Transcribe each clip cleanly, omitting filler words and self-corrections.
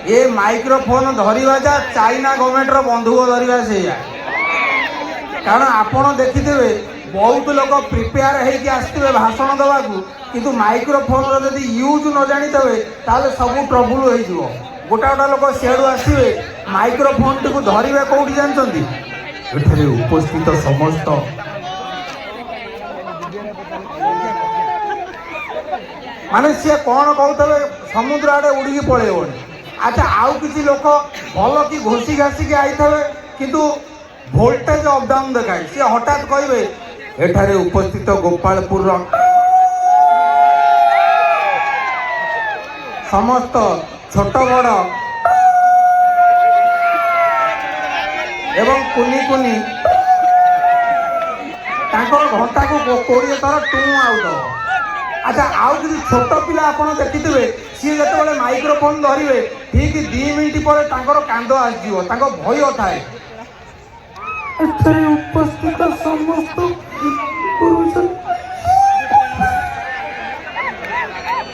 ये माइक्रोफोन धरवा जा China government बंधुक धरवा से कारण आपण देखिथे बहुत लोग प्रिपेयर होते भाषण देवा किंतु माइक्रोफोन जब यूज न जानी ताले सब ट्रबुल हो गोटा गोटा लोग सियाड़ू आसवे माइक्रोफोन टी धरवे कौटी जानते एठारे उपस्थित समस्त माने सी कौन कहते समुद्र आड़े उड़ी पलैबनी अच्छा आउ किसी लोक भल कि घोषी घासिकी आई थे किंतु भोल्टेज अप डाउन देखाए सी हठात कहे एठारे उपस्थित गोपालपुर समस्त छोट बड़ एवं कुनी कुनी घंटा को 20 थर टू आउट अच्छा आउ कि छोट पिला आपड़ देखिथे सी जो माइक्रोफोन धरवे ठीक 2 मिनिट पर कांद आसो भय थाए उपस्थित समस्त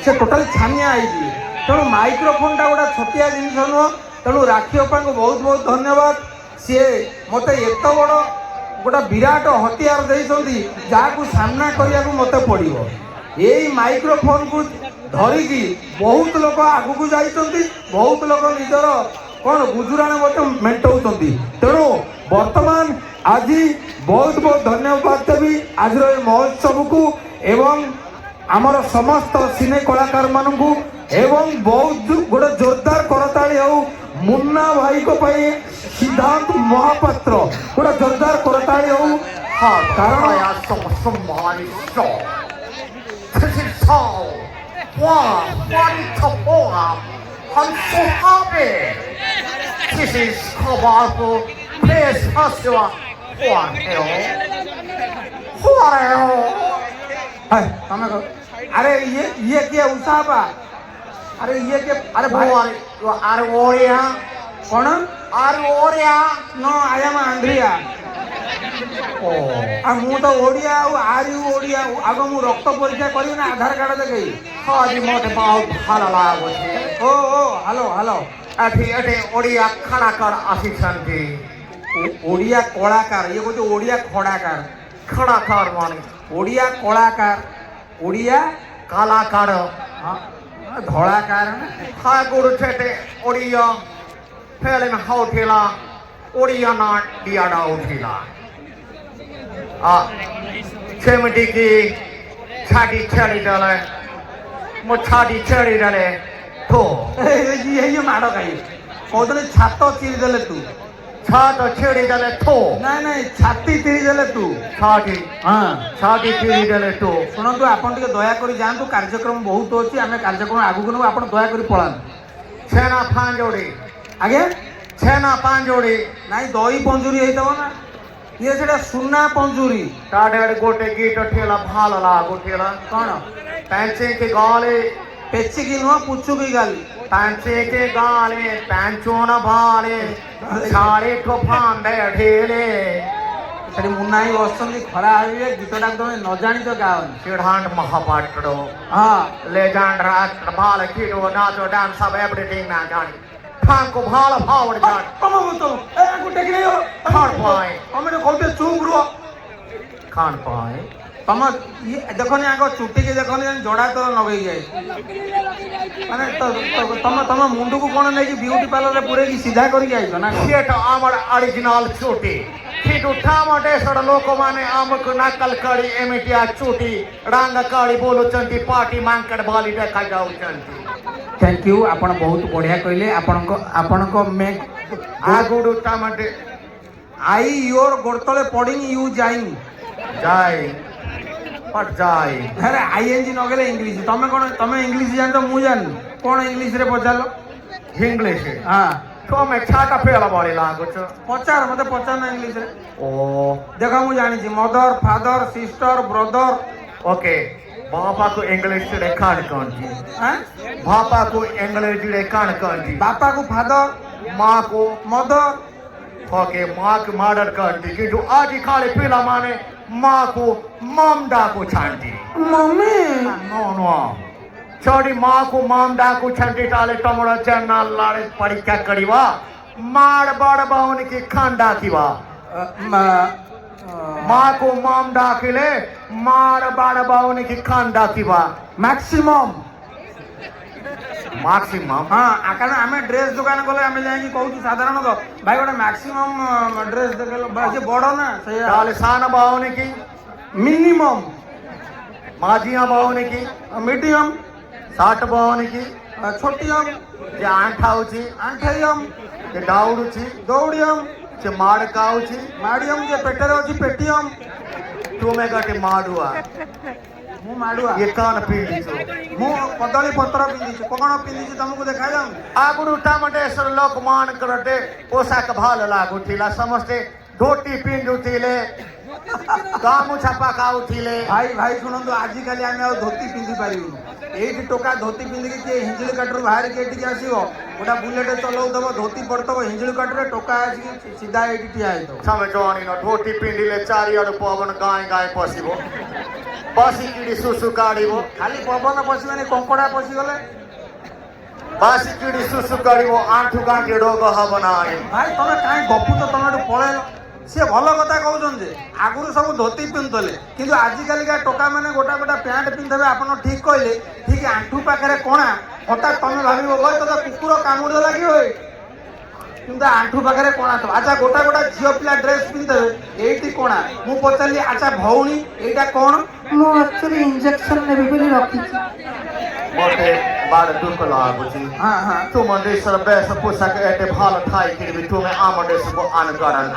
से टोटाल छानिया आई तेणु माइक्रोफोन टा गोटा छटिया जिन नुह तेणु राखी अप्पा को बहुत बहुत धन्यवाद सी मत एत बड़ गोटा विराट हथियार देती जहाँ सामना करने को मत पड़ो यही माइक्रोफोन को धरिकी बहुत लोग आगू जाइछन्ति बहुत लोग निजर कौन गुजुराण मेटाऊँ तेणु वर्तमान आज बहुत बहुत धन्यवाद देवी आज महोत्सव को एवं आमर समस्त सिने कलाकार मानू एवं बहुत गोटे जोरदार करताली हो मुन्ना भाई को पाई सिद्धांत महापात्र गोटे जोरदार करताली हो हाँ कारण This is so wonderful. I'm so happy. This is Kabako Place Festival. What hell? अरे ये क्या उसाबा अरे ये क्या अरे भाई अरे ओरिया कौन अरे ओरिया नो आई एम आंद्रिया मु तो ओडिया आर यू ओडिया आग मु रक्त परीक्षा करी ना आधार कार्ड देखे हाँ जी मत बहुत भल लगुच ओ हेलो हेलो एठी एठी ओडिया कलाकार आसिछन्ति ओडिया कलाकार ये कहते ओडिया खड़ाकार खड़ाकार माने ओडिया कलाकार ओडिया कलाकार धड़ाकार हाँ गुरु छेटे ओडिया फिल्म होठिला ओडिया नाट्य उठिला सेमटी की छाती छड़ी डाले मो छाती छड़ी डाले तो ये मारो कहीं कहते छात चिरी देले तू छात छेड़ी डाले तो नहीं नहीं छाती चिरी देले तू छाती हाँ छाती चिरी डाले तो शुणु आपन टिके दया करी जांतु कार्यक्रम बहुत अछि आमे कार्यक्रम आगु को आपन दया करी पळान छेना पांजोड़ी आगे छेना पांजोड़ी नहीं दही पंजूरी हेतव ना ये सेटा सुना पंजूरी ताडे गोटे गीत ठेला भाल लागो ठेला कौन पैंचे के गाले पेची की नुआ पुच्चू की गाली पैंचे के गाले पैंचो न भाले छाड़े ठोफान दे ठेले सेठी मुन्नाई वसंती खरा आइबे गीतटा तमे न जानि तो गावन सिद्धांत महापात्र हां लेजेंड राष्ट्र भाल कीडो नाचो डांस सब एवरीथिंग ना जानी खान को भाल भावड़ जान तम तो ए गुटे के हो खान पाए हमने कहते चुप रो खान पाए तम ये देखो ने आगो चुट्टी के देखो ने जोड़ा तो नगई जाए माने तो तम मुंडू को कोन नै कि ब्यूटी पार्लर रे पूरे की सीधा करी आइछो ना सेट हमर ओरिजिनल चुट्टी ठीक उठा मटे सड लोक माने आमक नकल करी एमिटिया चुट्टी रंग काली बोलो चंती पार्टी मांकड़ बाली देखा जाऊ चंती थैंक यू आपण बहुत बढ़िया कहले आपण को मैं आगुडू टमाटे आई योर गोड़तले पडिंग यू जाइंग जाय पर जाय अरे आईएनजी न गेले इंग्लिश तमे इंग्लिश जान तो मु जान कोन इंग्लिश रे पचालो इंग्लिश हां तो मैं छाटा फेला बड़ी लागो छ पचार मते पचार ना इंग्लिश रे ओ देखा मु जानि छी mother father sister brother okay बापा को इंग्लिश रे कान कौन जी हैं बापा को इंग्लिश रे कान कौन जी बापा को फादर माँ को मदर ओके माँ को मदर कर दी कि जो आज खाली पीला माने माँ को ममदा को छांटी मम्मी नो नो छोड़ी माँ को मामडा को छंटी टाले टमड़ा चन्ना लाड़े परीक्षा करीवा मार बड़ बाउन की खांडा थीवा माँ को मामडा किले मार बड़ बाउन की खांडा थीवा मैक्सिमम मैक्सिमम हाँ कारण आम ड्रेस दुकान गले आम जाकि कहूँ साधारण भाई गोटे मैक्सिमम ड्रेस देखे बड़ ना से टाले सान बाउन की मिनिमम माझिया बाउन की मीडियम 60 बाउन की छोटियम जे आंठाउची आंठेयम जे डाउडुची दौड़ियम जे माड़काउची माडियम जे पेटर अच्छी पेटियम तुमे गटे माडुआ मु माडुआ ये कान पीड़ी छो मु कदली पत्र पिंदी कौन पिंदी तुमको देखा जाऊ आगुरु टामटेश्वर लोकमान करते पोशाक भाल लागुथिला समस्ते धोती पिंधुथिले गामुछा पकाउथिले भाई भाई शुणु आजिकल आम धोती पिंधि पारूँ ये टोका धोती पिंधिकी किए हिंजिली काटू बाहर के आसो गोटा बुलेट चलाऊब धोती पड़तब हिंजिली काटू टोका आसिक सीधा ये ठिया समय जानी न धोती पिंधिले चारिआडु पवन गाय गाय पशिबो बसिकिड़ी सुसु काढ़िबो खाली पवन पशिबानी कंकड़ा पशिगले बसिकिड़ी सुसु काढ़िबो आंठु गांठी रोग हब नाही भाई तुम कहीं गपुच तुम पलैल सी भल कथा कहते जे आगुरी सब धोती पिंधुले कि आजिकलिका टोका मैंने गोटा गोटा पैंट पिंधे आप ठीक कहले ठीक आंठू पाखे कणा हठात तुम भाव भाई तो कुकुर कामुड़ लगे कि आंठू पाखे कणा तो अच्छा गोटा गोटा झील पिला ड्रेस पिंधे ये कणा मु पचारि अच्छा भौणी यहाँ कौन मुझे इंजेक्शन ने रखी मोटे बार दुख लागुची हाँ हाँ तुम देशर बेस पोशाक एटे भाल ठाई किरबी तुमे आम देश को अनुकरण